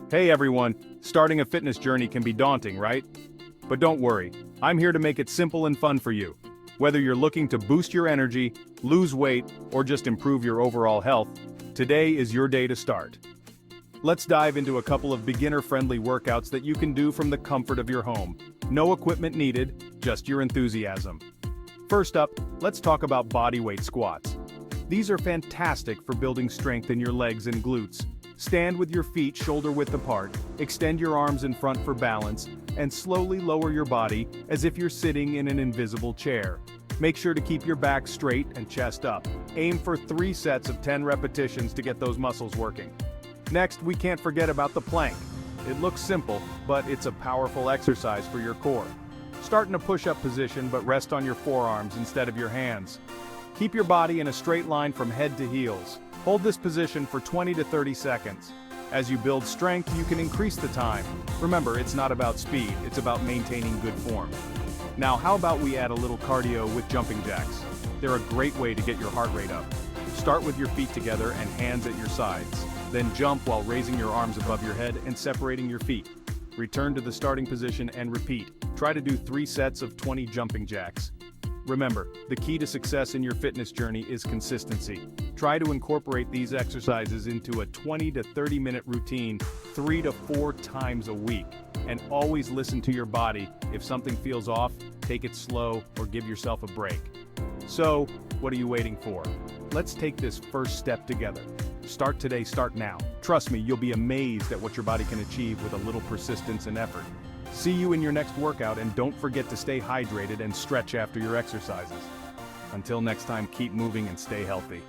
Hey everyone, starting a fitness journey can be daunting, right? But don't worry, I'm here to make it simple and fun for you. Whether you're looking to boost your energy, lose weight, or just improve your overall health, today is your day to start. Let's dive into a couple of beginner-friendly workouts that you can do from the comfort of your home. No equipment needed, just your enthusiasm. First up, let's talk about bodyweight squats. These are fantastic for building strength in your legs and glutes. Stand with your feet shoulder-width apart, extend your arms in front for balance, and slowly lower your body as if you're sitting in an invisible chair. Make sure to keep your back straight and chest up. Aim for 3 sets of 10 repetitions to get those muscles working. Next, we can't forget about the plank. It looks simple, but it's a powerful exercise for your core. Start in a push-up position but rest on your forearms instead of your hands. Keep your body in a straight line from head to heels. Hold this position for 20 to 30 seconds. As you build strength, you can increase the time. Remember, it's not about speed, it's about maintaining good form. Now, how about we add a little cardio with jumping jacks? They're a great way to get your heart rate up. Start with your feet together and hands at your sides. Then jump while raising your arms above your head and separating your feet. Return to the starting position and repeat. Try to do 3 sets of 20 jumping jacks. Remember, the key to success in your fitness journey is consistency. Try to incorporate these exercises into a 20 to 30 minute routine 3 to 4 times a week. And always listen to your body. If something feels off, take it slow or give yourself a break. So, what are you waiting for? Let's take this first step together. Start today, start now. Trust me, you'll be amazed at what your body can achieve with a little persistence and effort. See you in your next workout, and don't forget to stay hydrated and stretch after your exercises. Until next time, keep moving and stay healthy.